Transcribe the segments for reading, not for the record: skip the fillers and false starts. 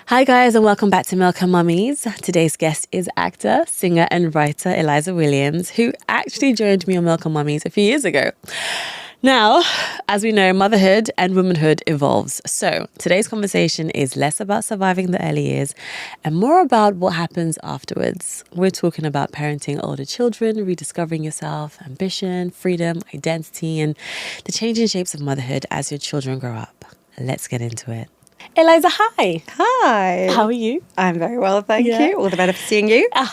Hi guys, and welcome back to Milk Mummies. Today's guest is actor, singer and writer Eliza Williams, who actually joined me on Milk Mummies a few years ago. Now, as we know, motherhood and womanhood evolves. So today's conversation is less about surviving the early years and more about what happens afterwards. We're talking about parenting older children, rediscovering yourself, ambition, freedom, identity, and the changing shapes of motherhood as your children grow up. Let's get into it. Eliza, hi. Hi. How are you? I'm very well, thank you. All the better for seeing you. I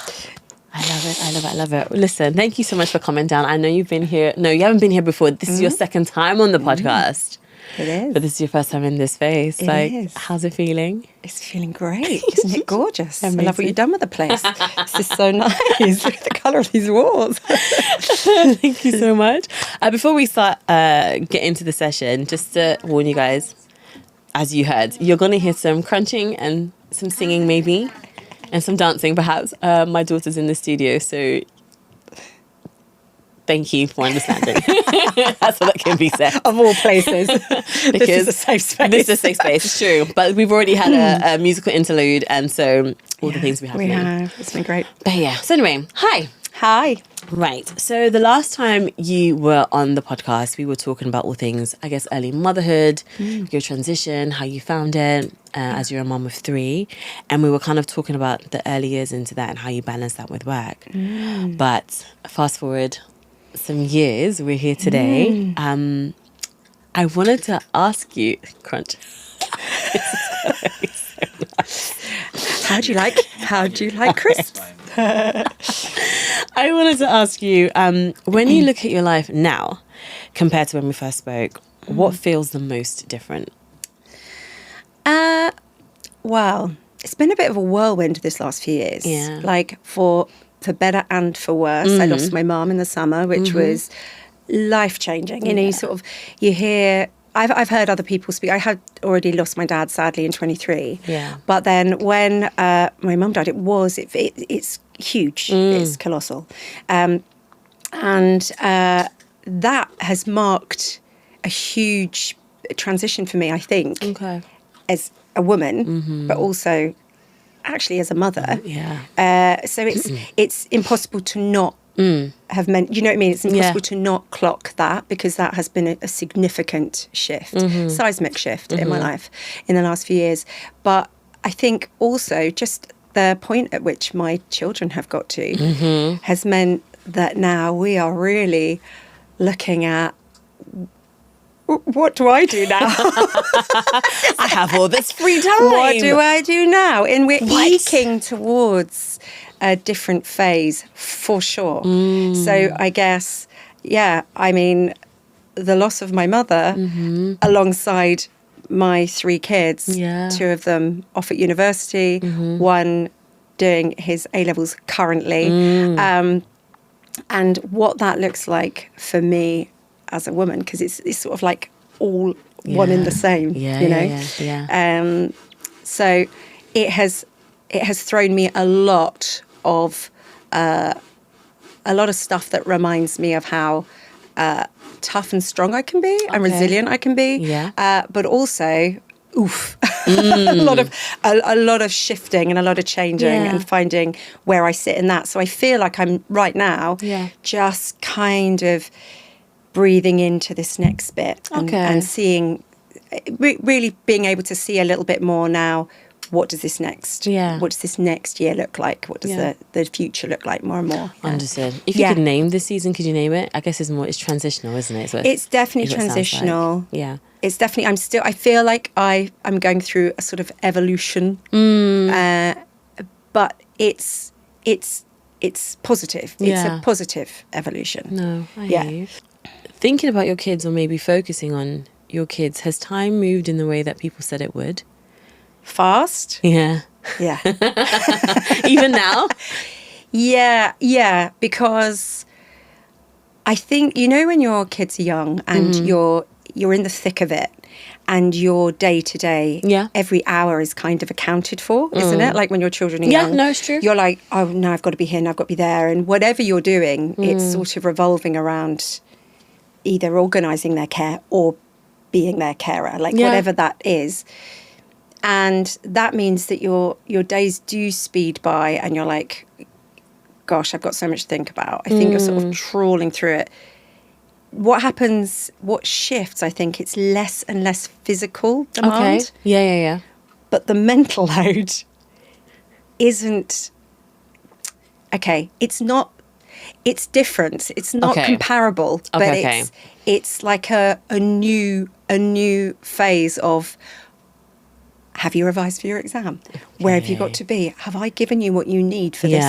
love it. Listen, thank you so much for coming down. I know you've been here. No, you haven't been here before. This is your second time on the podcast. It is. But this is your first time in this space. It is. How's it feeling? It's feeling great. Isn't it gorgeous? Amazing. I love what you've done with the place. This is so nice. Look at the colour of these walls. Thank you so much. Before we start get into the session, just to warn you guys, as you heard, you're going to hear some crunching and some singing maybe, and some dancing perhaps. My daughter's in the studio, so thank you for understanding. That's what that can be said. Of all places. This is a safe space. This is a safe space, it's true. But we've already had a musical interlude, and so all the things we have. We have. It's been great. But yeah, so anyway, hi. Hi. Right. So the last time you were on the podcast, we were talking about all things, I guess, early motherhood, your transition, how you found it as you're a mom of 3. And we were kind of talking about the early years into that and how you balance that with work. But fast forward some years, we're here today. I wanted to ask you, Crunch. How do you like crisps? I wanted to ask you, when you look at your life now compared to when we first spoke, what feels the most different? Well, it's been a bit of a whirlwind this last few years. Yeah. Like for better and for worse. I lost my mum in the summer, which was life-changing. You know, you hear... I've heard other people speak. I had already lost my dad, sadly, in 23. Yeah. But then when my mum died, it's huge. It's colossal. And that has marked a huge transition for me, I think, as a woman, but also actually as a mother. Yeah. So it's impossible to not have meant, you know what I mean? It's impossible to not clock that, because that has been a significant shift, seismic shift in my life in the last few years. But I think also just the point at which my children have got to has meant that now we are really looking at, what do I do now? I have all this free time. What do I do now? And we're eking towards a different phase for sure. So I guess, I mean, the loss of my mother alongside my 3 kids, 2 of them off at university, one doing his A-levels currently, and what that looks like for me as a woman, because it's sort of like all one in the same, you know? So it has thrown me a lot of stuff that reminds me of how tough and strong I can be and resilient I can be, but also a lot of shifting and a lot of changing and finding where I sit in that. So I feel like I'm right now just kind of breathing into this next bit and seeing, really being able to see a little bit more now. What does this next year look like? What does the future look like more and more? Understood. If you could name this season, could you name it? I guess it's transitional, isn't it? It's definitely transitional. Like. Yeah. It's definitely, I feel like I'm going through a sort of evolution, but it's positive. It's a positive evolution. No, I hear you. Thinking about your kids, or maybe focusing on your kids, has time moved in the way that people said it would? Fast? Yeah. Even now? Yeah, because I think, you know, when your kids are young and you're in the thick of it, and your day to day, every hour is kind of accounted for, isn't it? Like when your children are young. Yeah, no, it's true. You're like, oh, no, I've got to be here and I've got to be there. And whatever you're doing, it's sort of revolving around either organising their care or being their carer, like whatever that is. And that means that your days do speed by and you're like, gosh, I've got so much to think about. I think you're sort of trawling through it. What shifts, I think it's less and less physical demand. Okay. Yeah. But the mental load isn't, okay, it's different. It's not comparable, but it's like a new phase of, have you revised for your exam? Where have you got to be? Have I given you what you need for this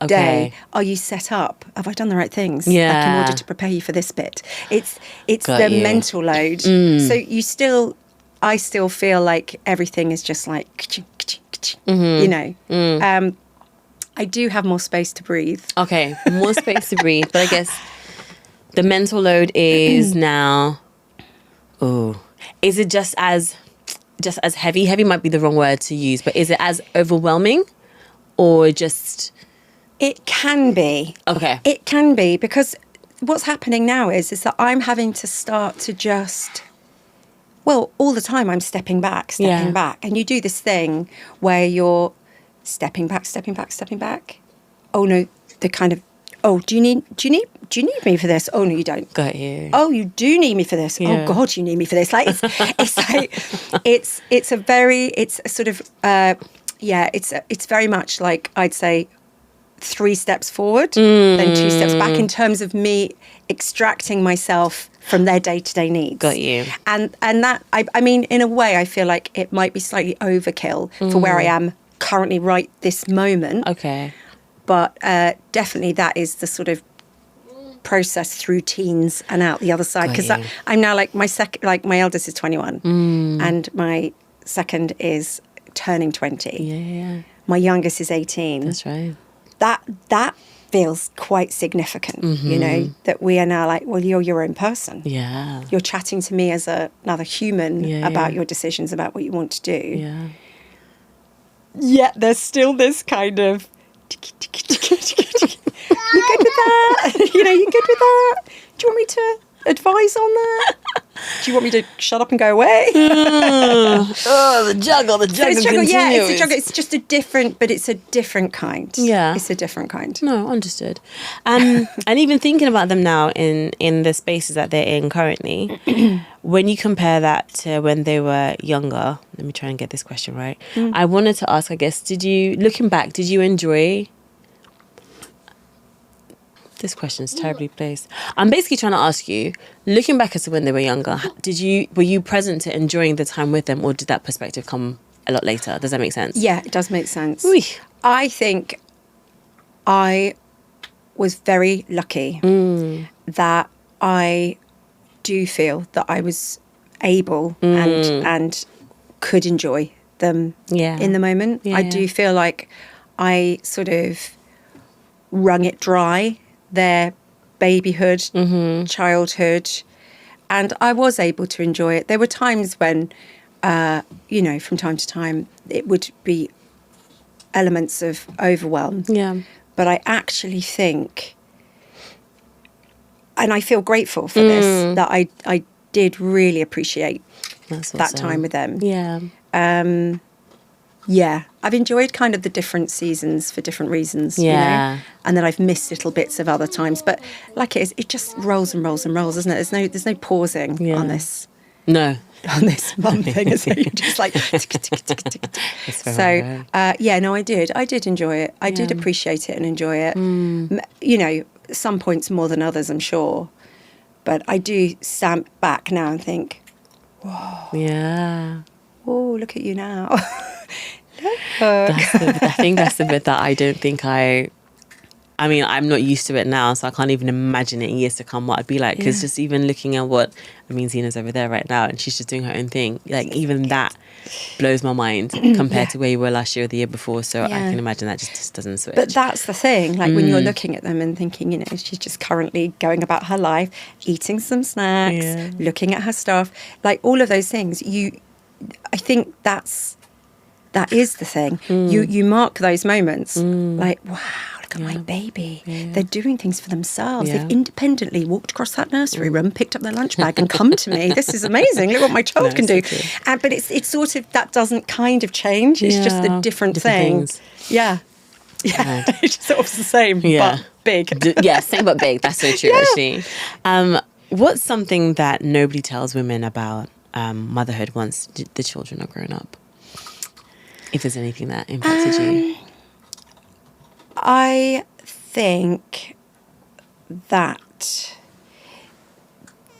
day? Are you set up? Have I done the right things? Like in order to prepare you for this bit. It's the mental load. So I still feel like everything is just like, you know. I do have more space to breathe. Okay, more space to breathe. But I guess the mental load is now, is it just as heavy? Heavy might be the wrong word to use, but is it as overwhelming or just... It can be. Okay. It can be, because what's happening now is that I'm having to start to just... Well, all the time I'm stepping back. And you do this thing where you're stepping back. Oh, no, the kind of... Oh, do you need me for this? Oh, no, you don't. Got you. Oh, you do need me for this. Yeah. Oh, God, you need me for this. Like, it's very much like, I'd say, 3 steps forward, then 2 steps back in terms of me extracting myself from their day-to-day needs. Got you. And that, I mean, in a way, I feel like it might be slightly overkill for where I am currently right this moment. Okay. But definitely that is the sort of process through teens and out the other side. Because I'm now like my eldest is 21 and my second is turning 20. Yeah. My youngest is 18. That's right. That feels quite significant, you know, that we are now like, well, you're your own person. Yeah. You're chatting to me as another human about your decisions, about what you want to do. Yeah. Yet there's still this kind of... You good with that? You know, you good with that? Do you want me to advise on that? Do you want me to shut up and go away? The juggle continues. Yeah, it's a juggle. It's just it's a different kind. Yeah. It's a different kind. No, understood. And even thinking about them now in the spaces that they're in currently, when you compare that to when they were younger, let me try and get this question right. I wanted to ask, I guess, looking back, did you enjoy... This question is terribly placed. I'm basically trying to ask you, looking back as to when they were younger, were you present to enjoying the time with them, or did that perspective come a lot later? Does that make sense? Yeah, it does make sense. Ooh. I think I was very lucky that I do feel that I was able and could enjoy them in the moment. I do feel like I sort of wrung it dry, their babyhood, childhood, and I was able to enjoy it. There were times when, you know, from time to time, it would be elements of overwhelm. Yeah. But I actually think, and I feel grateful for this, that I did really appreciate that time with them. Yeah. Yeah, I've enjoyed kind of the different seasons for different reasons, you know? And then I've missed little bits of other times. But like it just rolls and rolls and rolls, isn't it? There's no pausing on this. No. On this mum thing, is it? You're just like... So, I did. I did enjoy it. I did appreciate it and enjoy it. You know, some points more than others, I'm sure. But I do stand back now and think, whoa. Yeah. Oh, look at you now. I think that's the bit that I don't think I mean, I'm not used to it now, so I can't even imagine it in years to come what I'd be like. Because just even looking at Zena's over there right now and she's just doing her own thing. Like, even that blows my mind compared to where you were last year or the year before. So I can imagine that just doesn't switch. But that's the thing. Like, when you're looking at them and thinking, you know, she's just currently going about her life, eating some snacks, looking at her stuff. Like, all of those things, I think that is the thing. You mark those moments like, wow, look at my baby. They're doing things for themselves. Yeah. They've independently walked across that nursery room, picked up their lunch bag and come to me. This is amazing. Look what my child can do. But it's sort of, that doesn't kind of change. It's just a different thing. Things. Yeah. Yeah. It's sort of the same, but big. Same but big. That's so true, actually. What's something that nobody tells women about motherhood once the children are grown up? If there's anything that impacted you. I think that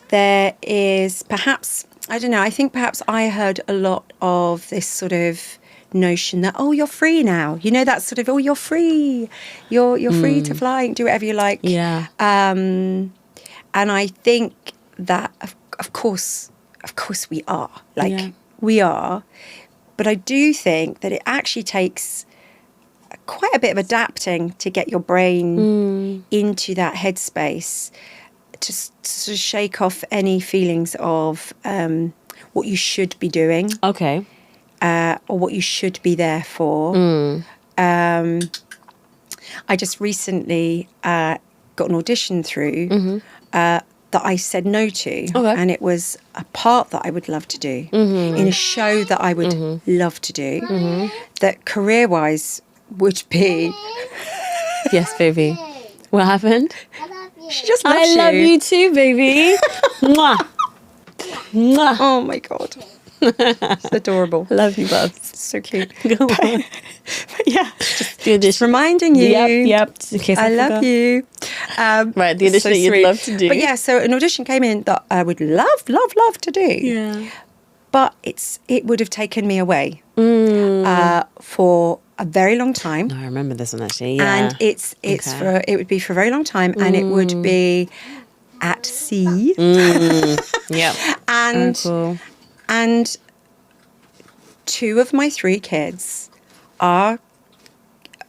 there is perhaps, I don't know, I think perhaps I heard a lot of this sort of notion that, oh, you're free now. You know, that sort of, oh, you're free. You're free to fly and do whatever you like. Yeah. And I think that, of course we are. We are. But I do think that it actually takes quite a bit of adapting to get your brain into that headspace, to sort of shake off any feelings of what you should be doing. Okay. Or what you should be there for. I just recently got an audition through that I said no to. And it was a part that I would love to do in a show that I would love to do, that career-wise would be... Yes, baby. What happened? I love you. She just loves you. I love you too, baby. Mwah. Mwah. Oh, my God. It's adorable. Love you, Bubs. So cute. Go on. But yeah, just reminding you. Yep. Just in case I love you. Right, the audition that you'd love to do. But yeah, so an audition came in that I would love to do. Yeah. But it would have taken me away for a very long time. No, I remember this one actually. Yeah. And it would be for a very long time, and it would be at sea. Yeah. And cool. And 2 of my 3 kids are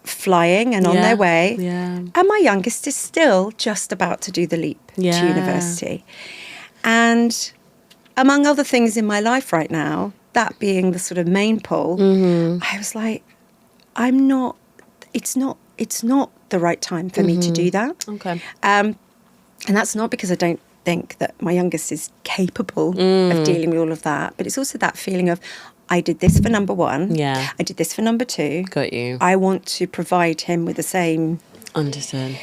flying and on their way. Yeah. And my youngest is still just about to do the leap to university. And among other things in my life right now, that being the sort of main pull, I was like, it's not the right time for me to do that. Okay. And that's not because I don't think that my youngest is capable of dealing with all of that, but it's also that feeling of, I did this for number 1. Yeah. I did this for number 2. Got you. I want to provide him with the same Understood.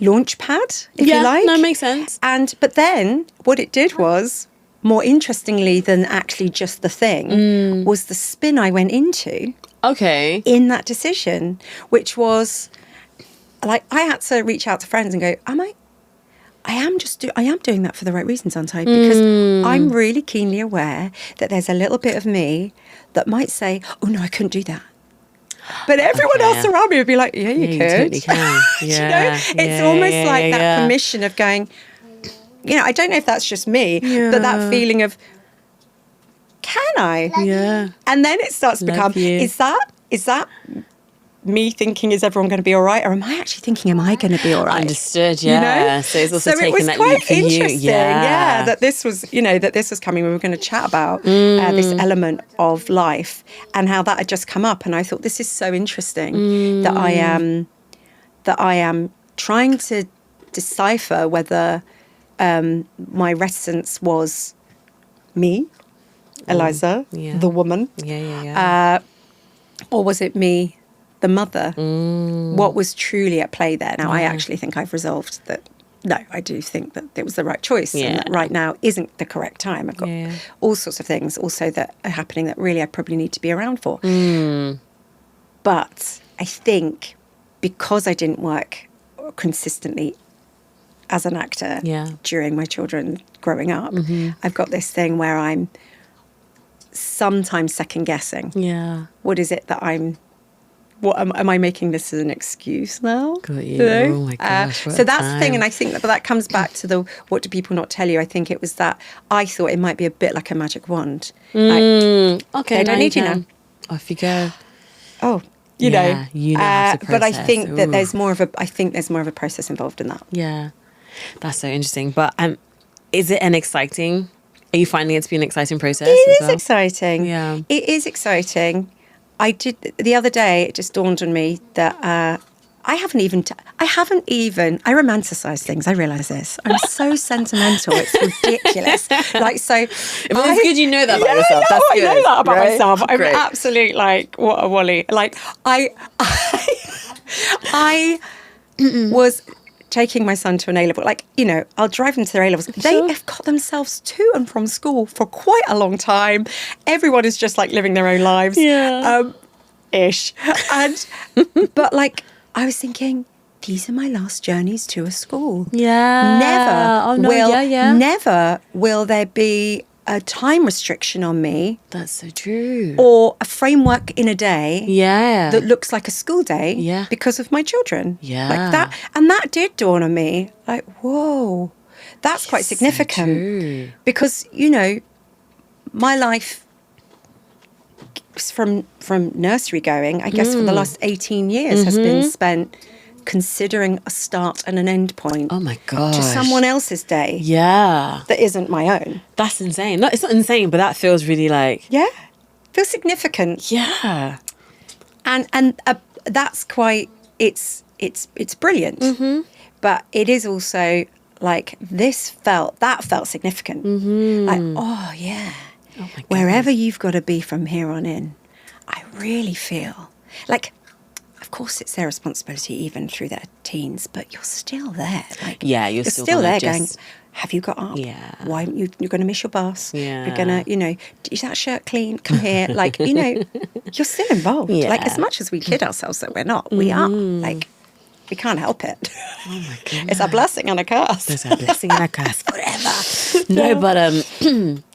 launch pad, if you like. No, makes sense. But then what it did was, more interestingly than actually just the thing, was the spin I went into. Okay. In that decision, which was like, I had to reach out to friends and go, I am doing that for the right reasons, aren't I? Because I'm really keenly aware that there's a little bit of me that might say, oh no, I couldn't do that. But everyone else around me would be like, yeah, you could. You totally can. Yeah. It's almost like that permission of going, I don't know if that's just me, but that feeling of, can I? Yeah. And then it starts to become, is that me thinking, is everyone going to be all right? Or am I actually thinking, am I going to be all right? Understood, yeah. So it's also taking that leap for you. So it was quite interesting, that this was coming. We were going to chat about this element of life and how that had just come up. And I thought, this is so interesting that I am trying to decipher whether my reticence was me, Eliza, the woman. Or was it me, the mother? What was truly at play there? Now, I actually think I've resolved that. No, I do think that it was the right choice, and that right now isn't the correct time. I've got all sorts of things also that are happening that really I probably need to be around for. But I think because I didn't work consistently as an actor during my children growing up, I've got this thing where I'm sometimes second guessing. Yeah. What is it that what am I making this as an excuse now? Got you. Oh my gosh. So that's the thing, and I think that comes back to the what do people not tell you? I think it was that I thought it might be a bit like a magic wand. Okay, I don't need you now. Off you go. Oh, you know how to process. But I think that there's more of a process involved in that. Yeah, that's so interesting. But is it an exciting? Are you finding it to be an exciting process? It is exciting. Yeah, it is exciting. The other day, it just dawned on me that I romanticize things. I realize this. I'm so sentimental. It's ridiculous. Like, so. If it's good, you know that about yourself. That's good. I know that about myself. I'm Great. absolute, like, what a wally. Like, I was taking my son to an A-level. Like, you know, I'll drive them to their A-levels. They have got themselves to and from school for quite a long time. Everyone is just, like, living their own lives. Yeah. Ish. But, like, I was thinking, these are my last journeys to a school. Yeah. Never will there be a time restriction on me. That's so true. Or a framework in a day. Yeah. That looks like a school day. Yeah. Because of my children. Yeah. Like that. And that did dawn on me. Like, whoa, that's quite significant. So true. Because, you know, my life from nursery going, I guess for the last 18 years has been spent considering a start and an end point. Oh my gosh. To someone else's day. Yeah. That isn't my own. That's insane. No, it's not insane, but that feels really like... Yeah. Feels significant. Yeah. And that's quite... It's brilliant. Mm-hmm. But it is also like that felt significant. Mm-hmm. Like, oh yeah. Oh my God. Wherever you've got to be from here on in, I really feel like, of course, it's their responsibility even through their teens, but you're still there. Like, yeah, you're still there going, have you got up? Yeah. Why you're going to miss your bus? Yeah. You're going to, you know, is that shirt clean? Come here. Like, you know, you're still involved. Yeah. Like, as much as we kid ourselves that we're not, we are. Like, we can't help it. Oh my goodness. It's a blessing and a curse. There's a blessing and a curse forever. No, but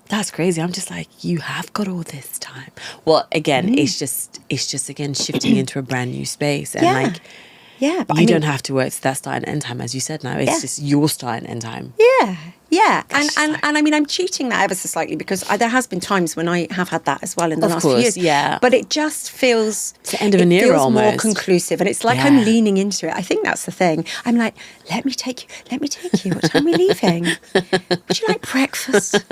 that's crazy. I'm just like, you have got all this time. Well, again, it's just again shifting into a brand new space, and like, yeah, but you don't have to work to that start and end time, as you said. Now it's just your start and end time. Yeah, and I mean, I'm cheating that ever so slightly because there has been times when I have had that as well in the last few years. Yeah, but it just feels it's the end of an era almost. More conclusive, and it's like I'm leaning into it. I think that's the thing. I'm like, let me take you. What time are we leaving? Would you like breakfast?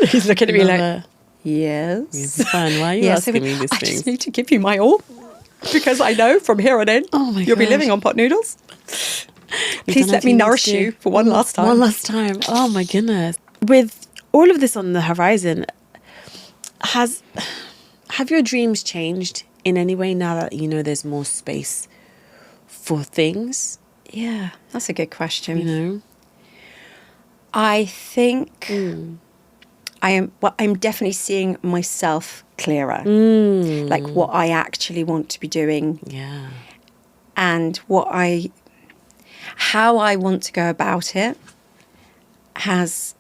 He's looking at me like, yes. It's fine. Why are you asking me these things? I just need to give you my all because I know from here on in, you'll be living on pot noodles. Please let me nourish you for one last time. One last time. Oh my goodness. With all of this on the horizon, have your dreams changed in any way now that you know there's more space for things? Yeah, that's a good question. You know, I think I'm definitely seeing myself clearer. Like what I actually want to be doing. Yeah. And how I want to go about it has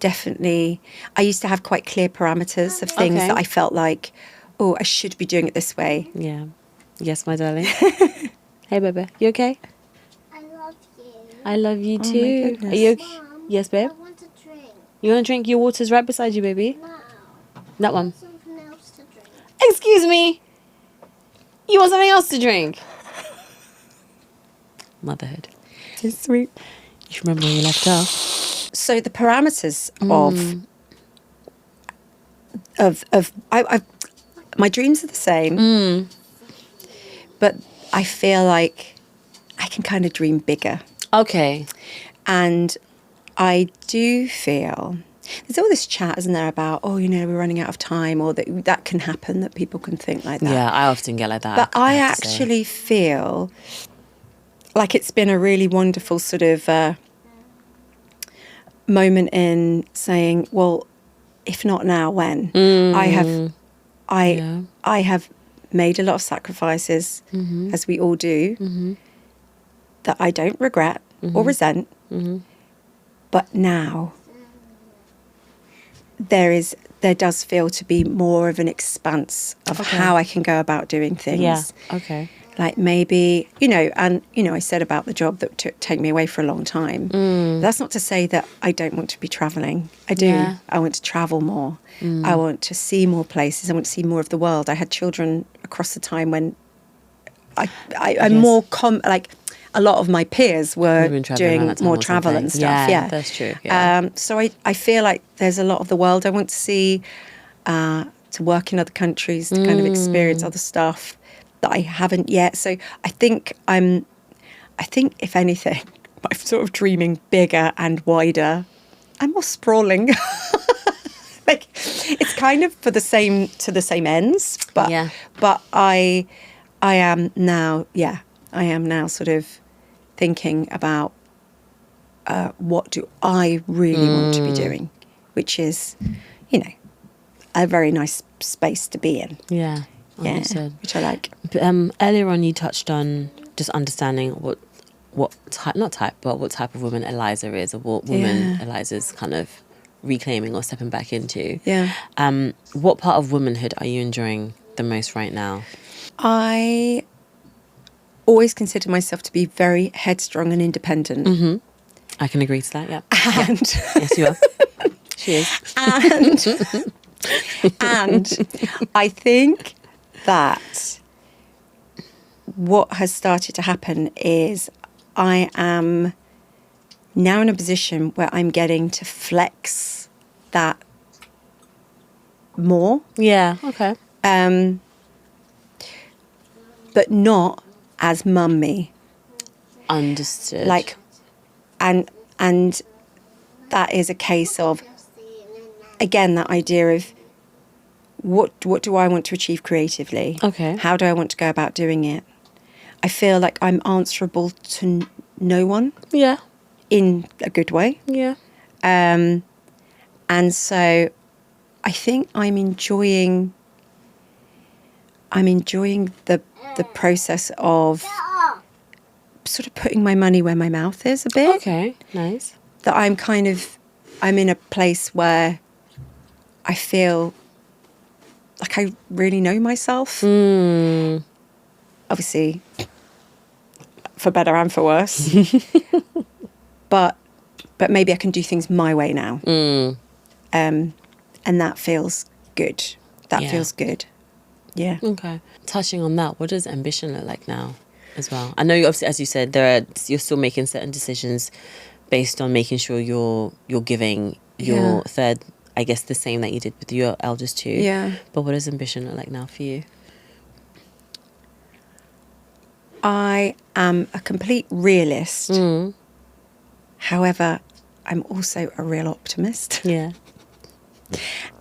definitely... I used to have quite clear parameters of things that I felt like, oh, I should be doing it this way. Yeah. Yes, my darling. Hey, baby. You okay? I love you. I love you too. my goodness. Are you okay? Mom, Yes, babe? I want to drink. You want to drink? Your water's right beside you, baby. No. That one. Something else to drink. Excuse me. You want something else to drink? Motherhood. It's sweet. You should remember where you left off. So the parameters of my dreams are the same, but I feel like I can kind of dream bigger. Okay. And I do feel there's all this chat, isn't there, about, oh, you know, we're running out of time, or that can happen, that people can think like that. Yeah, I often get like that. But I actually feel like it's been a really wonderful sort of moment in saying, well, if not now, when? I have made a lot of sacrifices, as we all do, that I don't regret or resent. But now there does feel to be more of an expanse of how I can go about doing things. Yeah. Okay. Like maybe, I said about the job that take me away for a long time. That's not to say that I don't want to be travelling. I do. Yeah. I want to travel more. I want to see more places. I want to see more of the world. I had children across the time when I'm more like a lot of my peers were doing more travel and stuff. Yeah, that's true. Yeah. So I feel like there's a lot of the world I want to see, to work in other countries, to kind of experience other stuff. that I haven't yet. So I think if anything, I'm sort of dreaming bigger and wider and more sprawling. Like, it's kind of to the same ends, but I am now sort of thinking about what do I really want to be doing, which is, a very nice space to be in. Yeah, which I like. Earlier on, you touched on just understanding what type of woman Eliza is, or what woman Eliza's kind of reclaiming or stepping back into. Yeah. What part of womanhood are you enjoying the most right now? I always consider myself to be very headstrong and independent. Mm-hmm. I can agree to that, yeah. And yes, you are. She is. And I think that what has started to happen is I am now in a position where I'm getting to flex that more. Yeah, okay. But not as mummy. Understood. Like, and that is a case of, again, that idea of what do I want to achieve creatively? Okay. How do I want to go about doing it? I feel like I'm answerable to no one. Yeah. In a good way. Yeah. And so I think I'm enjoying the process of sort of putting my money where my mouth is a bit. Okay, nice. That I'm in a place where I feel like I really know myself. Obviously, for better and for worse. But maybe I can do things my way now. And that feels good. That feels good. Yeah. Okay. Touching on that, what does ambition look like now as well? I know, obviously, as you said, you're still making certain decisions based on making sure you're giving your third, I guess, the same that you did with your eldest two. Yeah. But what does ambition look like now for you? I am a complete realist. However, I'm also a real optimist. Yeah.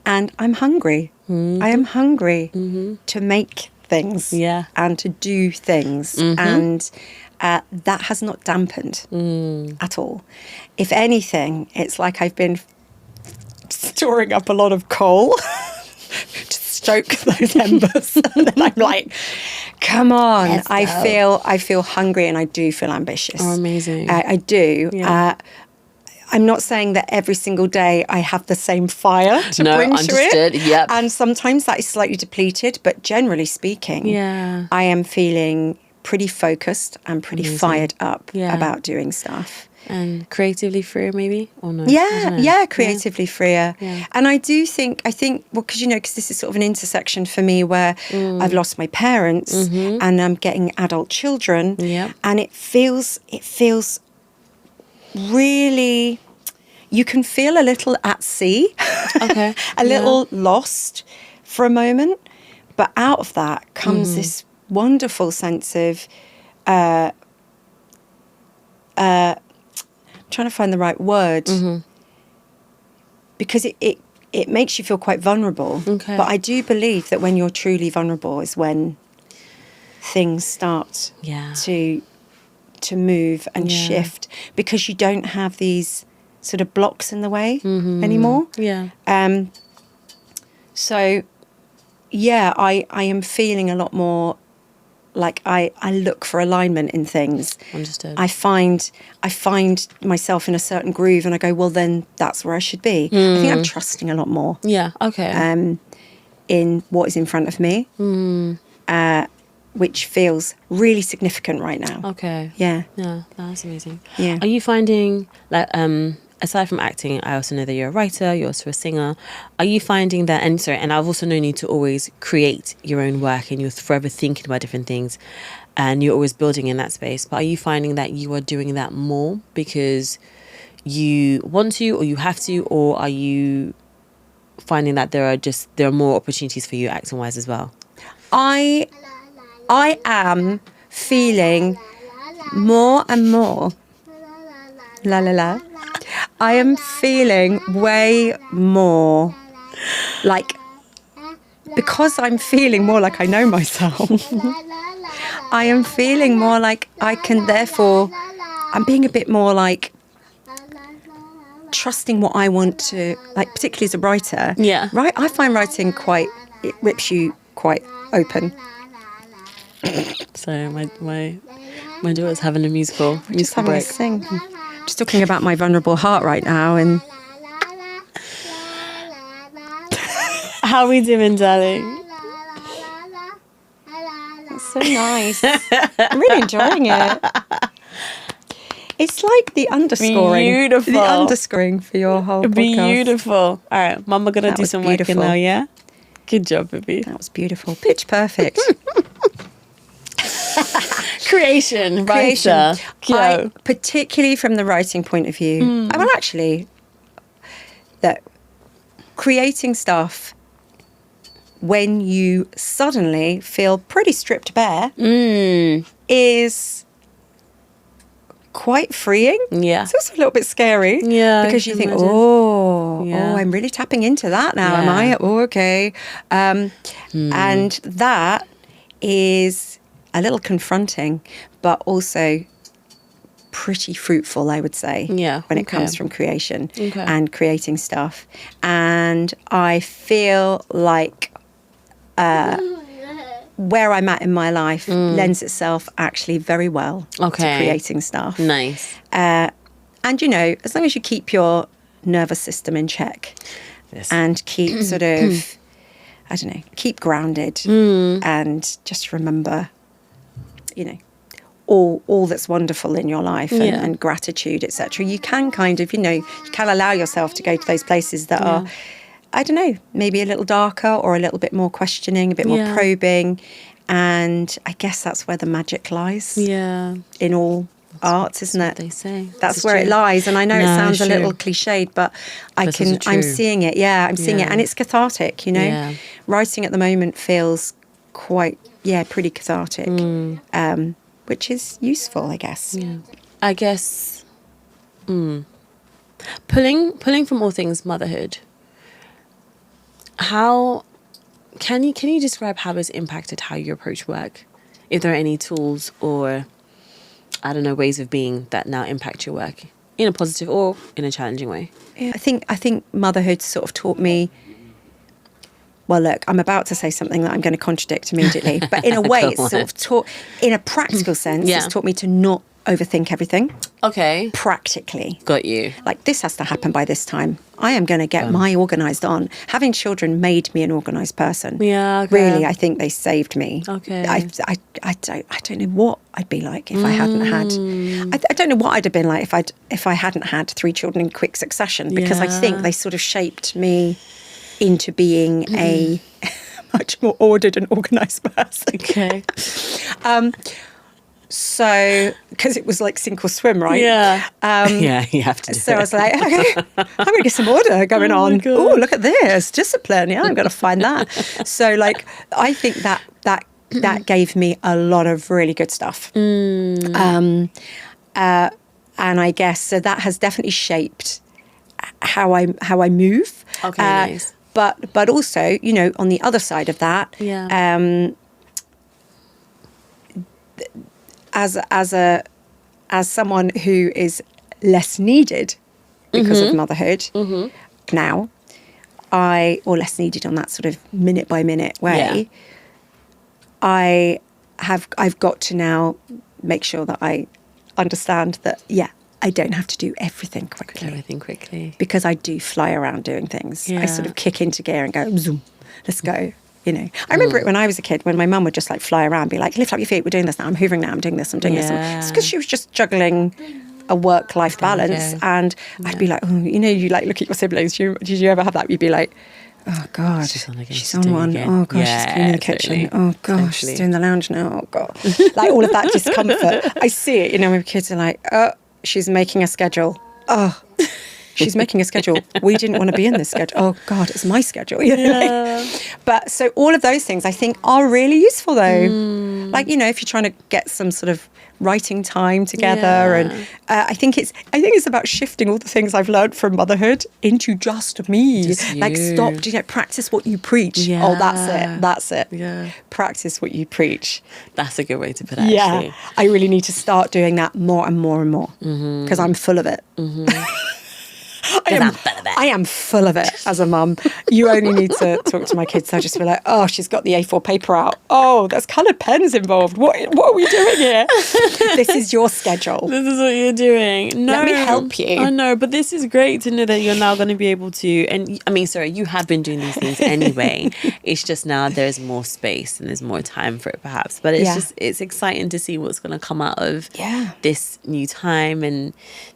And I'm hungry. I am hungry to make things and to do things. And that has not dampened at all. If anything, it's like I've been storing up a lot of coal to stoke those embers. And then I'm like, come on. I feel hungry, and I do feel ambitious. Oh, amazing. I do. Yeah. I'm not saying that every single day I have the same fire to bring understood. to it. Yep. And sometimes that is slightly depleted, but generally speaking, I am feeling pretty focused and pretty fired up about doing stuff. And creatively freer, maybe? Or no? Creatively freer. Yeah. And I think, well, because this is sort of an intersection for me where I've lost my parents and I'm getting adult children. Yeah. And it feels really, you can feel a little at sea, a little lost for a moment, but out of that comes this wonderful sense of trying to find the right word, because it makes you feel quite vulnerable. But I do believe that when you're truly vulnerable is when things start to move and shift, because you don't have these sort of blocks in the way anymore. Yeah. So, I am feeling a lot more like I look for alignment in things. Understood. I find myself in a certain groove, and I go, well, then that's where I should be. I think I'm trusting a lot more. Yeah. Okay. In what is in front of me. Which feels really significant right now. Okay. Yeah. Yeah, that's amazing. Yeah. Are you finding, like, aside from acting, I also know that you're a writer, you're also a singer. Are you finding that, and I've also known you to always create your own work, and you're forever thinking about different things, and you're always building in that space. But are you finding that you are doing that more because you want to, or you have to, or are you finding that there are more opportunities for you acting-wise as well? I am feeling more and more, la la la, I am feeling way more like, because I'm feeling more like I know myself, I am feeling more like I can, therefore, I'm being a bit more like trusting what I want to, like, particularly as a writer. Yeah. Right? I find writing it rips you quite open. So my daughter's having a musical Just having break. a sing. Just talking about my vulnerable heart right now, and How are we doing, darling? it's so nice. I'm really enjoying it. It's like the underscoring. Beautiful. The underscoring for your whole podcast. Beautiful. All right, Mama gonna That do was some beautiful. working now, yeah? Good job, baby. That was beautiful. Pitch perfect. Creation, writer. Go. Particularly from the writing point of view. I will actually, that creating stuff when you suddenly feel pretty stripped bare is quite freeing. Yeah. It's also a little bit scary. Yeah, Because I you can think, imagine. I'm really tapping into that now, am Yeah. I? Oh, okay. And that is a little confronting, but also pretty fruitful, I would say, when it comes from creation and creating stuff. And I feel like where I'm at in my life lends itself actually very well to creating stuff. Nice. And, as long as you keep your nervous system in check and keep sort of, I don't know, keep grounded and just remember, all that's wonderful in your life and gratitude, etc. You can kind of, you can allow yourself to go to those places that are, I don't know, maybe a little darker or a little bit more questioning, a bit more probing. And I guess that's where the magic lies. Yeah. In all arts, isn't it? They say. That's where it lies. And I know it sounds a true. little cliched, but But it's I'm true. seeing it. Yeah, I'm seeing it. Yeah. And it's cathartic, Yeah. Writing at the moment feels quite, pretty cathartic, which is useful, I guess. Yeah. I guess pulling from all things motherhood, how can you describe how it's impacted how you approach work? If there are any tools or, I don't know, ways of being that now impact your work in a positive or in a challenging way. Yeah, I think motherhood sort of taught me. Well, look, I'm about to say something that I'm going to contradict immediately, but in a way, it's sort of taught, in a practical sense, it's taught me to not overthink everything. Okay. Practically. Got you. Like, this has to happen by this time. I am going to get my organised on. Having children made me an organised person. Yeah, okay. Really, I think they saved me. Okay. I don't know what I'd be like if I hadn't had. I don't know what I'd have been like if I hadn't had 3 children in quick succession, because I think they sort of shaped me into being a much more ordered and organised person. Okay. So, because it was like sink or swim, right? Yeah. You have to do So it. I was like, okay, I'm going to get some order going on. God. Oh, look at this. Discipline. Yeah, I'm going to find that. So, like, I think that gave me a lot of really good stuff. And I guess, so that has definitely shaped how I move. Okay, nice. But also, on the other side of that, as someone who is less needed because of motherhood now, or less needed on that sort of minute by minute way, I've got to now make sure that I understand that I don't have to do everything quickly. Because I do fly around doing things. I sort of kick into gear and go, zoom, let's go. I remember it when I was a kid, when my mum would just like fly around, be like, lift up your feet, we're doing this now, I'm hoovering now, I'm doing this, I'm doing this. It's because she was just juggling a work-life balance. And I'd be like, you like look at your siblings. Did you ever have that? You'd be like, oh God, she's on one. Again. Oh God, she's cleaning the kitchen. Oh God, she's doing the lounge now. Oh God. Like all of that discomfort. I see it, when kids are like, oh, she's making a schedule. Oh, she's making a schedule. We didn't want to be in this schedule. Oh God, it's my schedule. You know, but so all of those things I think are really useful though. Like, you know, if you're trying to get some sort of writing time together, and I think it's about shifting all the things I've learned from motherhood into just me. Like, stop, you know, practice what you preach. Oh, that's it. Yeah, practice what you preach. That's a good way to put it. Actually. I really need to start doing that more and more and more, because I'm full of it. I am full of it as a mum. You only need to talk to my kids. They'll just be like, oh, she's got the A4 paper out. Oh, there's coloured pens involved. What are we doing here? This is your schedule. This is what you're doing. No, let me help you. I know, but this is great to know that you're now going to be able to. And I mean, sorry, you have been doing these things anyway. It's just now there's more space and there's more time for it, perhaps. But it's exciting to see what's going to come out of this new time and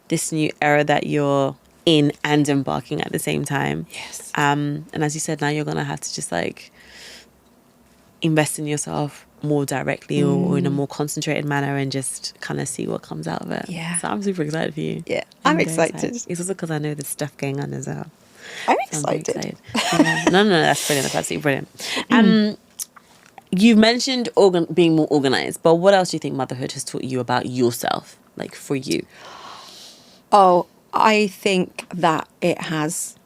this new era that you're in and embarking at the same time. Yes. And as you said, now you're gonna have to just like invest in yourself more directly or in a more concentrated manner and just kind of see what comes out of it. Yeah. So I'm super excited for you. Yeah, I'm excited. It's also because I know there's stuff going on as well. I'm excited. No, that's brilliant. That's absolutely brilliant. You've mentioned being more organized, but what else do you think motherhood has taught you about yourself, like for you? Oh, I think that it has.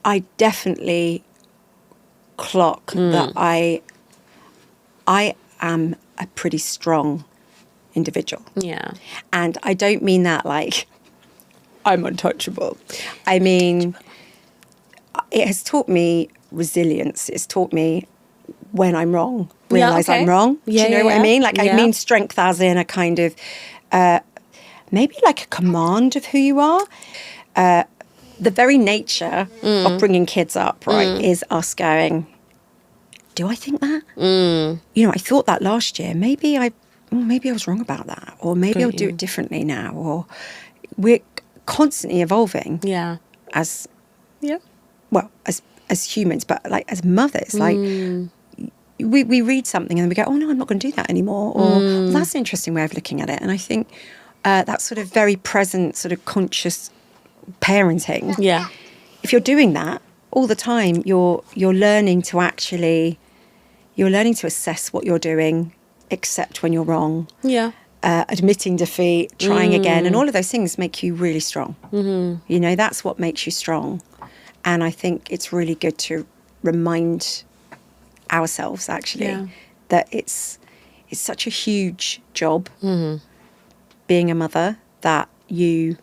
I definitely clock that I am a pretty strong individual. Yeah. And I don't mean that like I'm untouchable. I mean, it has taught me resilience. It's taught me when I'm wrong, realise I'm wrong. Do you know what I mean? Like I mean strength as in a kind of... maybe like a command of who you are. The very nature of bringing kids up, right, is us going, do I think that? You know, I thought that last year. Maybe I was wrong about that. Or maybe I'll do it differently now. Or we're constantly evolving. Yeah. As humans, but like as mothers, like we read something and we go, oh no, I'm not going to do that anymore. Or well, that's an interesting way of looking at it. And I think that sort of very present, sort of conscious parenting. Yeah. If you're doing that all the time, you're learning to assess what you're doing, accept when you're wrong. Yeah. Admitting defeat, trying again, and all of those things make you really strong. You know, that's what makes you strong. And I think it's really good to remind ourselves actually that it's such a huge job. Being a mother, that you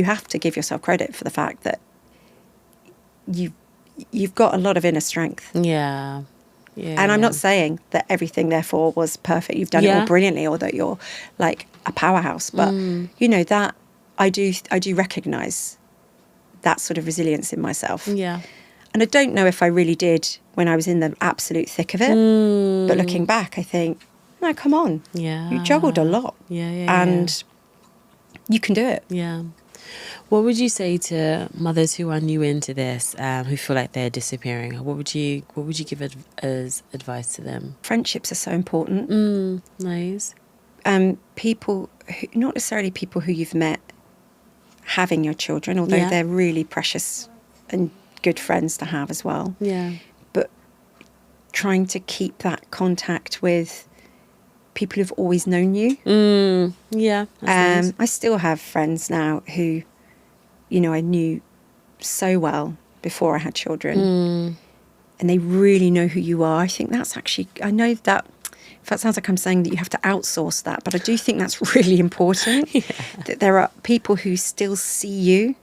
have to give yourself credit for the fact that you've got a lot of inner strength. Yeah. And I'm not saying that everything therefore was perfect. You've done it all brilliantly, or that you're like a powerhouse. But you know that I do recognise that sort of resilience in myself. Yeah. And I don't know if I really did when I was in the absolute thick of it. But looking back, I think, no, come on. Yeah. You juggled a lot. And you can do it. Yeah. What would you say to mothers who are new into this, who feel like they're disappearing? What would you give as advice to them? Friendships are so important. Nice. People, not necessarily people who you've met having your children, although they're really precious and good friends to have as well. Yeah. But trying to keep that contact with people who've always known you. Yeah. Nice. I still have friends now who, you know, I knew so well before I had children. And they really know who you are. I think that's actually, I know that, if that sounds like I'm saying that you have to outsource that, but I do think that's really important. That there are people who still see you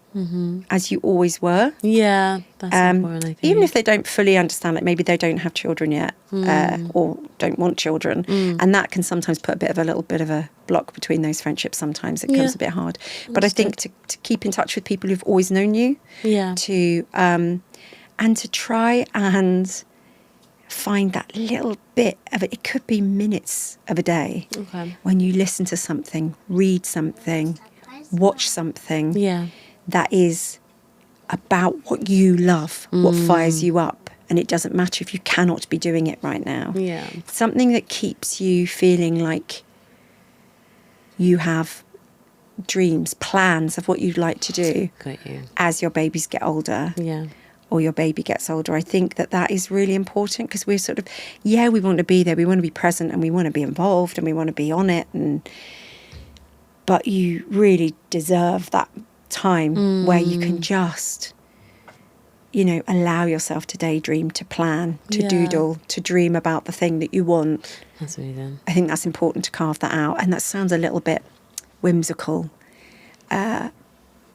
as you always were. Yeah, that's important, I think. Even if they don't fully understand, like maybe they don't have children yet or don't want children. And that can sometimes put a little bit of a block between those friendships. Sometimes it becomes a bit hard. But I think to keep in touch with people who've always known you, to and to try and find that little bit of it. It could be minutes of a day when you listen to something, read something, watch something that is about what you love, what fires you up. And it doesn't matter if you cannot be doing it right now. Something that keeps you feeling like you have dreams, plans of what you'd like to do as your babies get older. Yeah. Or your baby gets older. I think that is really important, because we're sort of, we want to be there, we want to be present, and we want to be involved, and we want to be on it. But you really deserve that time where you can just, allow yourself to daydream, to plan, to doodle, to dream about the thing that you want. That's amazing. I think that's important to carve that out. And that sounds a little bit whimsical.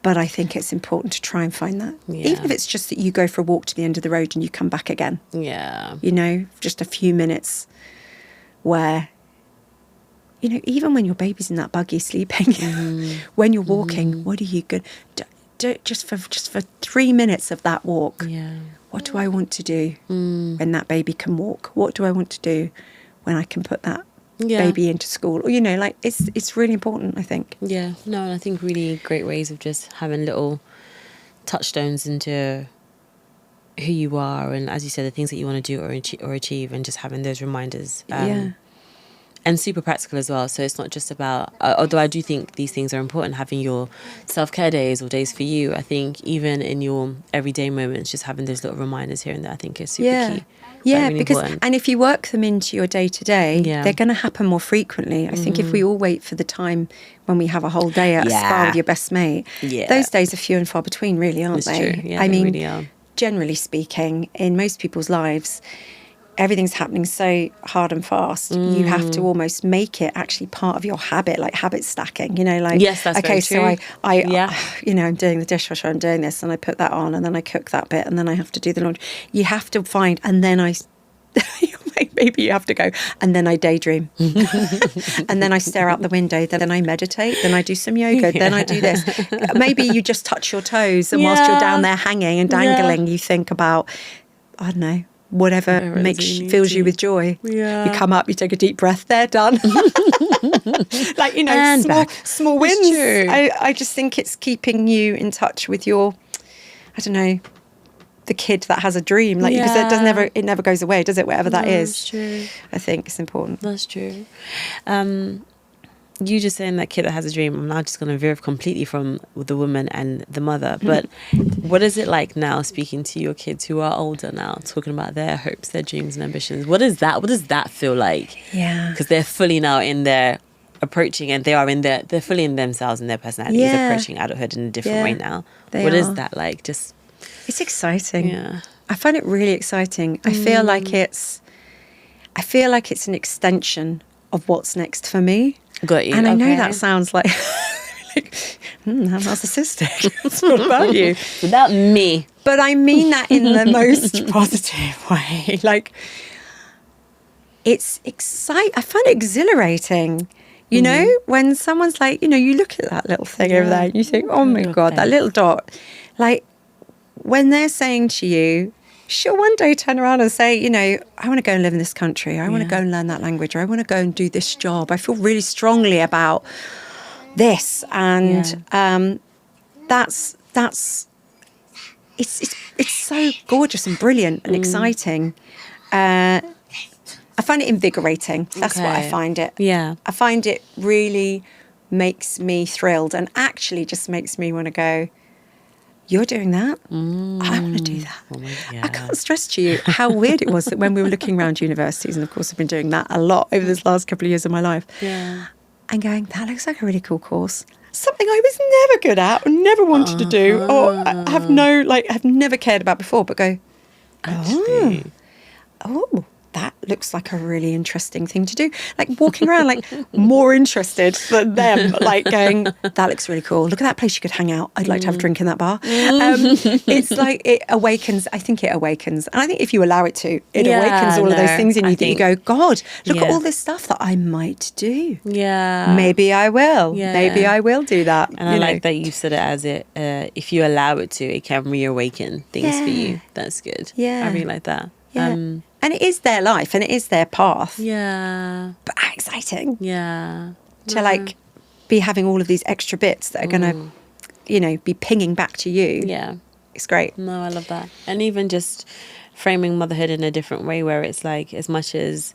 But I think it's important to try and find that. Yeah. Even if it's just that you go for a walk to the end of the road and you come back again. Yeah. Just a few minutes where, even when your baby's in that buggy sleeping, when you're walking, what are you good? Just for 3 minutes of that walk. Yeah. What do I want to do when that baby can walk? What do I want to do when I can put that baby into school? Or, it's really important, I think. Yeah. No, and I think really great ways of just having little touchstones into who you are, and, as you said, the things that you want to do or achieve, and just having those reminders. And super practical as well. So it's not just about, although I do think these things are important, having your self-care days or days for you. I think even in your everyday moments, just having those little reminders here and there, I think is super key. Yeah, really because important. And if you work them into your day-to-day, they're going to happen more frequently. I think if we all wait for the time when we have a whole day at a spa with your best mate, those days are few and far between, really, aren't they? True. Yeah, they really are. Generally speaking, in most people's lives, everything's happening so hard and fast. You have to almost make it actually part of your habit, like habit stacking, Yes, that's very true. So I'm doing the dishwasher, I'm doing this, and I put that on, and then I cook that bit, and then I have to do the laundry. You have to find, and then maybe you have to go, and then I daydream. And then I stare out the window, then I meditate, then I do some yoga, then I do this. Maybe you just touch your toes, and whilst you're down there hanging and dangling, you think about, I don't know, whatever fills you with joy. Yeah. You come up, you take a deep breath, they're done. Small wins. I just think it's keeping you in touch with your, I don't know, the kid that has a dream. Because it never goes away, does it? Whatever that is. That's true. I think it's important. That's true. You just saying that kid that has a dream, I'm now just going to veer completely from the woman and the mother. But what is it like now, speaking to your kids who are older now, talking about their hopes, their dreams and ambitions? What is that? What does that feel like? Yeah. Because they're fully now in their approaching, and they're fully in themselves and their personalities, approaching adulthood in a different way now. What is that like? It's exciting. Yeah. I find it really exciting. I feel like it's an extension of what's next for me. Got you. And I know that sounds like how narcissistic. What about you? Without me. But I mean that in the most positive way. It's exciting. I find it exhilarating. When someone's like, you look at that little thing over there and you think, oh my God, that little dot. When they're saying to you, she'll one day turn around and say, I want to go and live in this country. I want to go and learn that language. Or I want to go and do this job. I feel really strongly about this. And that's it's so gorgeous and brilliant and exciting. I find it invigorating. That's what I find it. Yeah. I find it really makes me thrilled, and actually just makes me want to go, you're doing that? I want to do that. I can't stress to you how weird it was that when we were looking around universities, and of course I've been doing that a lot over this last couple of years of my life, and going, that looks like a really cool course. Something I was never good at or never wanted to do, or have never cared about before, but go, oh, that looks like a really interesting thing to do. Walking around, more interested than them, going, that looks really cool. Look at that place you could hang out. I'd like to have a drink in that bar. It's it awakens. I think it awakens. And I think if you allow it to, it awakens all of those things in you that you go, God, look at all this stuff that I might do. Yeah. Maybe I will. Yeah. Maybe I will do that. And I like that you said it as if you allow it to, it can reawaken things for you. That's good. Yeah. I really like that. Yeah. And it is their life and it is their path. Yeah. But exciting. Yeah. To be having all of these extra bits that are going to, be pinging back to you. Yeah. It's great. No, I love that. And even just framing motherhood in a different way, where it's as much as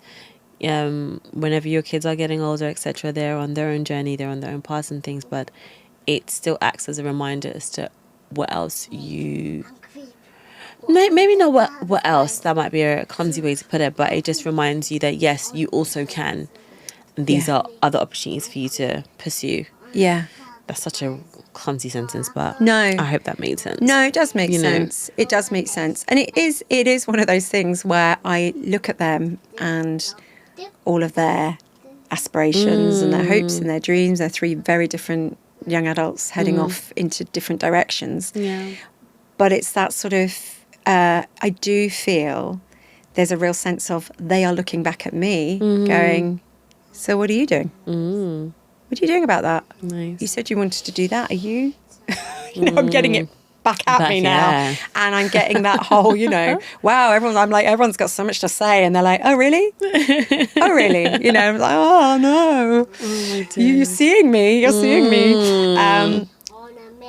whenever your kids are getting older, etc., they're on their own journey, they're on their own paths and things, but it still acts as a reminder as to what else you... Maybe not what else, that might be a clumsy way to put it, but it just reminds you that, yes, you also can. And these are other opportunities for you to pursue. Yeah. That's such a clumsy sentence, but no, I hope that made sense. No, it does make sense. It does make sense. And it is one of those things where I look at them and all of their aspirations and their hopes and their dreams. They're three very different young adults heading off into different directions. Yeah. But it's that sort of, I do feel there's a real sense of they are looking back at me going, so what are you doing? What are you doing about that? Nice. You said you wanted to do that. Are you? I'm getting it back at me now. Yeah. And I'm getting that whole, wow, everyone's got so much to say. And they're like, oh, really? Oh, really? I'm like, oh, no. Oh, You're seeing me. You're seeing me. And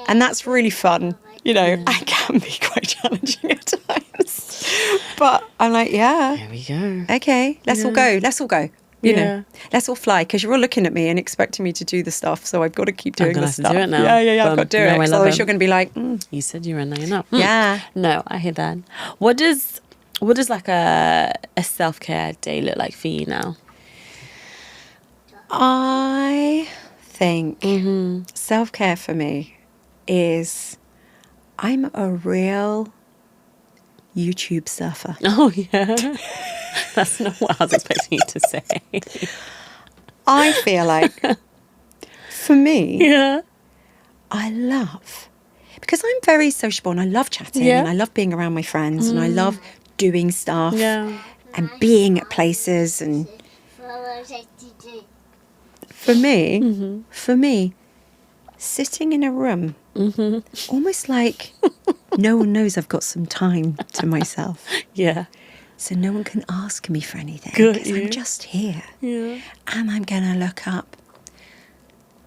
that's really fun. I can be quite challenging at times. But I'm like, yeah. There we go. Okay, let's all go. Let's all go. Let's all fly, because you're all looking at me and expecting me to do the stuff, so I've got to keep doing the stuff. Do it now. Yeah, I've got to do it. Otherwise you're going to be like, you said you were, now you're not. Yeah. No, I hear that. What does like a self-care day look like for you now? I think self-care for me is, I'm a real YouTube surfer. Oh, yeah. That's not what I was expecting you to say. I feel like, for me, I love, because I'm very sociable and I love chatting and I love being around my friends and I love doing stuff and being at places. And for me, sitting in a room, almost like no one knows I've got some time to myself. Yeah. So no one can ask me for anything, because I'm just here. Yeah. And I'm going to look up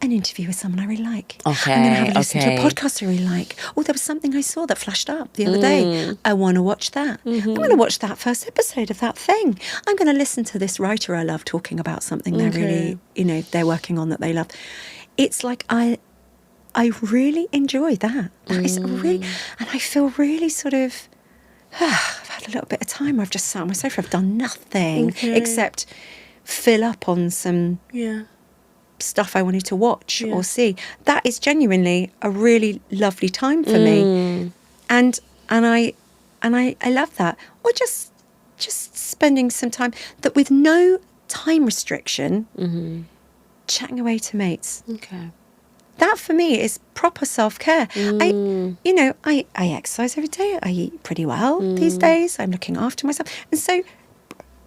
an interview with someone I really like. Okay. I'm going to have a listen to a podcast I really like. Oh, there was something I saw that flashed up the other day. I want to watch that. I'm going to watch that first episode of that thing. I'm going to listen to this writer I love talking about something they're really, they're working on that they love. It's like I really enjoy that. That is really, and I feel really sort of, I've had a little bit of time where I've just sat on my sofa. I've done nothing except fill up on some stuff I wanted to watch or see. That is genuinely a really lovely time for me, and I love that. Or just spending some time that with no time restriction, chatting away to mates. Okay. That for me is proper self-care. I exercise every day. I eat pretty well these days. I'm looking after myself. And so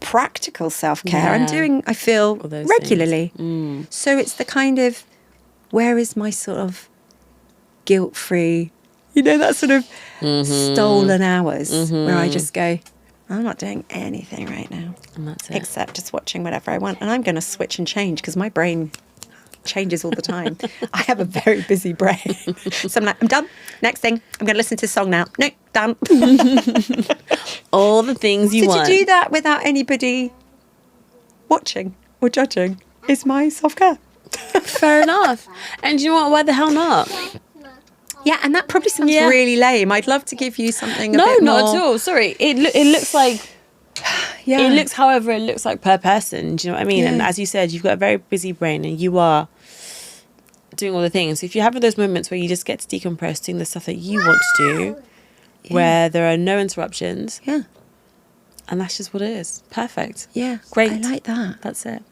practical self-care I feel regularly. So it's the kind of, where is my sort of guilt-free, that sort of stolen hours where I just go, I'm not doing anything right now. And that's it. Except just watching whatever I want. And I'm going to switch and change, because my brain changes all the time. I have a very busy brain. So I'm like, I'm done. Next thing, I'm going to listen to a song now. No, done. All the things you want. To do that without anybody watching or judging is my self-care. Fair enough. And you know what? Why the hell not? Yeah, and that probably sounds really lame. I'd love to give you something a bit more. No, not at all. Sorry. It looks like... It looks however it looks like per person. Do you know what I mean? And as you said, you've got a very busy brain and you are doing all the things. So if you're having those moments where you just get to decompress, doing the stuff that you want to do, where there are no interruptions. Yeah. And that's just what it is. Perfect. Yeah. Great. I like that. That's it.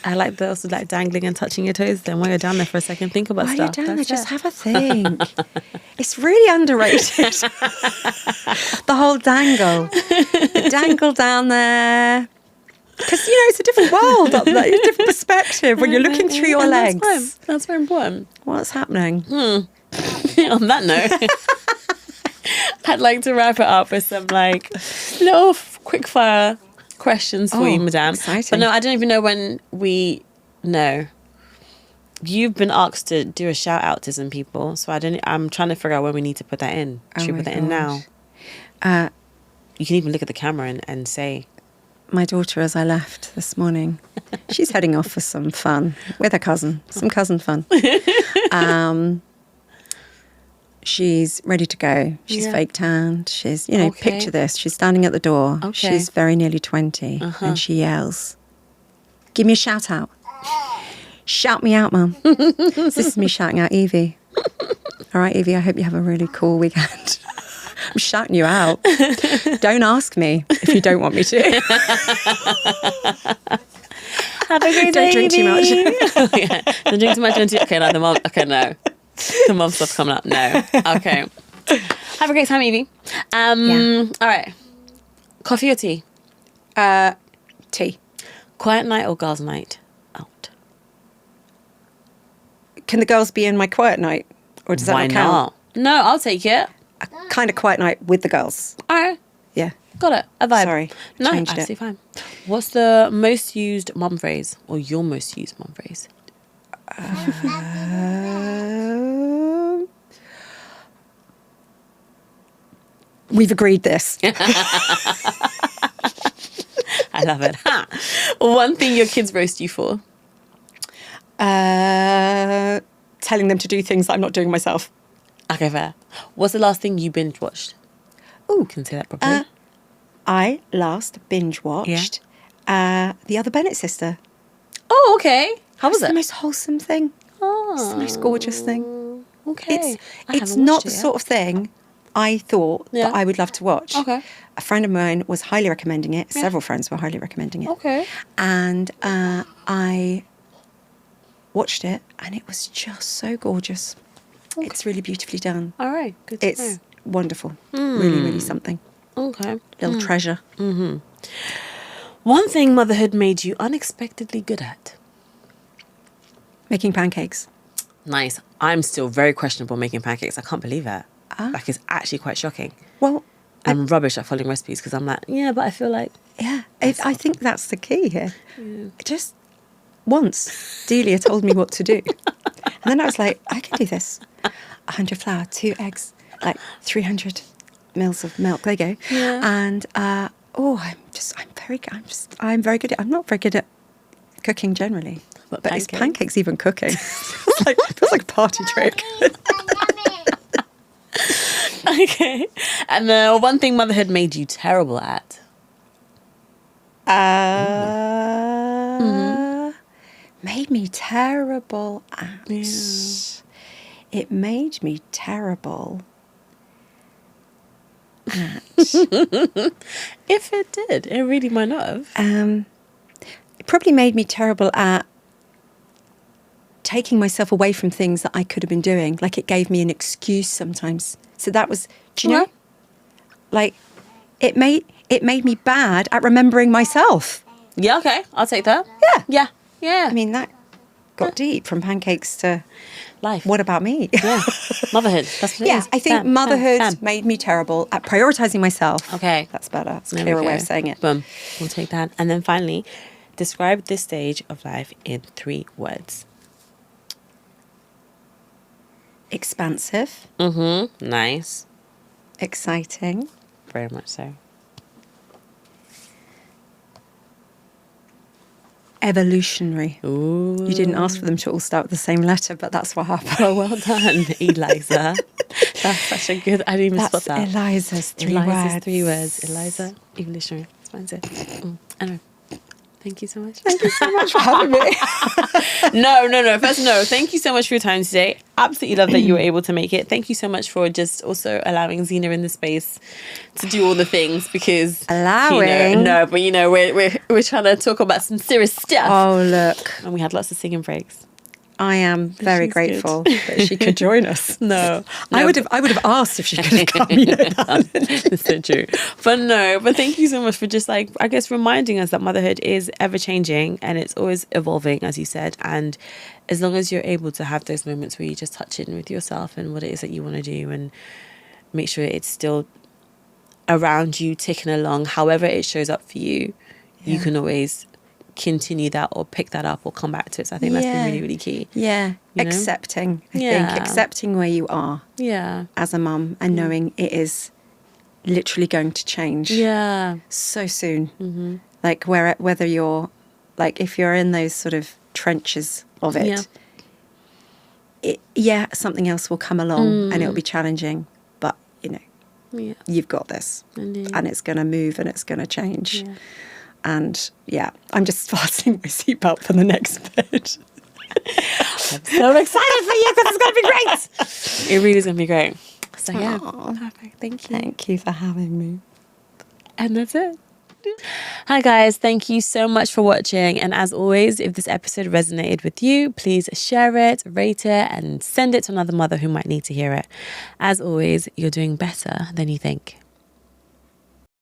I like the also like dangling and touching your toes. Then while you're down there for a second, think about while stuff. You're down there, just have a think. It's really underrated. The whole dangle. The dangle down there. Because, it's a different world up there. It's a different perspective when you're looking through your legs. That's very important. What's happening? On that note, I'd like to wrap it up with some little quick fire questions for you, madame. Exciting. But no, I don't even know when we know. You've been asked to do a shout out to some people, so I'm trying to figure out when we need to put that in. Should we put that in now? You can even look at the camera and say. my daughter as I left this morning. She's heading off for some fun with her cousin, some cousin fun. She's ready to go. She's fake tanned. She's, picture this. She's standing at the door. Okay. She's very nearly 20 and she yells, "Give me a shout out. Shout me out, Mum." So this is me shouting out Evie. "All right, Evie, I hope you have a really cool weekend." I'm shouting you out. Don't ask me if you don't want me to. Have a great day. Don't drink too much. Don't drink too much. Okay, no, the mom. Okay, no. The mom stuff's coming up. No. Okay. Have a great time, Evie. All right. Coffee or tea? Tea. Quiet night or girls' night out? Can the girls be in my quiet night? Or does that Why not count? not? No, I'll take it. A kind of quiet night with the girls. All right. Yeah. Got it. A vibe. Sorry. No, Changed absolutely it. fine. What's the most used mum phrase or your most used mum phrase? We've agreed this. I love it. Ha. One thing your kids roast you for? Telling them to do things that I'm not doing myself. Okay, fair. What's the last thing you binge watched? Ooh. Can say that properly. I last binge watched The Other Bennett Sister. Oh, okay. How was It's the it? most wholesome thing. Oh, It's the most gorgeous thing. okay. It's not the sort of thing I thought that I would love to watch. Okay. A friend of mine was highly recommending it. Several friends were highly recommending it. Okay. And I watched it and it was just so gorgeous. Okay. It's really beautifully done. All right. Good to It's know. wonderful. Really, really something. Okay. Little treasure. One thing motherhood made you unexpectedly good at? Making pancakes. Nice. I'm still very questionable making pancakes. I can't believe it. Like, it's actually quite shocking. Well, I'm rubbish at following recipes because I'm like, yeah, but I feel like... yeah, I think that's the key here. Just once, Delia told me what to do. And then I was like, I can do this. 100 flour, 2 eggs, like 300 mils of milk. There you go. Yeah. And I'm very good at, I'm not very good at cooking generally. But But is pancakes even cooking? Feels like a party trick. Okay. And the one thing motherhood made you terrible at? Made me terrible at. Yeah. It made me terrible at. If it did, it really might not have. It probably made me terrible at taking myself away from things that I could have been doing. Like, it gave me an excuse sometimes. So that was, do you know? Like, it made me bad at remembering myself. Yeah, okay. I'll take that. Yeah. Yeah. Yeah. I mean, that got deep from pancakes to life. what about me? Yeah. Motherhood. That's what it Yeah, is. I think Bam, motherhood bam, bam. made me terrible at prioritising myself. Okay. That's better. It's a There we clearer way go. of saying it. Boom. We'll take that. And then finally, describe this stage of life in 3 words. Expansive, Nice. exciting, Very much so. evolutionary. Ooh. You didn't ask for them to all start with the same letter, but that's what happened. Oh, well done, Eliza. That's such a good... I didn't even spot That's that. Eliza's 3 Eliza's words. 3 words. Eliza, evolutionary. Expansive. Anyway. Thank you so much. Thank you so much for having me. No. First, no. Thank you so much for your time today. Absolutely love that you were able to make it. Thank you so much for just also allowing Zena in the space to do all the things because Allowing? we're trying to talk about some serious stuff. Oh, look. And we had lots of singing breaks. I am very She's grateful good. that she could join us. No. I would have asked if she could come. You know that. It's so true. But thank you so much for just reminding us that motherhood is ever changing and it's always evolving, as you said. And as long as you're able to have those moments where you just touch in with yourself and what it is that you want to do and make sure it's still around you, ticking along, however it shows up for you, you can always continue that or pick that up or come back to it. So I think that's been really, really key. Yeah. You know? Accepting, I Yeah. think. Accepting where you are Yeah. as a mum and knowing it is literally going to change Yeah. so soon. Like whether you're like, if you're in those sort of trenches of it, something else will come along and it'll be challenging, but you've got this. Indeed. And it's going to move and it's going to change. And I'm just fastening my seatbelt for the next bit. I'm so excited for you because it's going to be great. It really is going to be great. So perfect. Thank you. Thank you for having me. And that's it. Hi guys, thank you so much for watching, and as always, if this episode resonated with you, please share it, rate it, and send it to another mother who might need to hear it. As always, you're doing better than you think.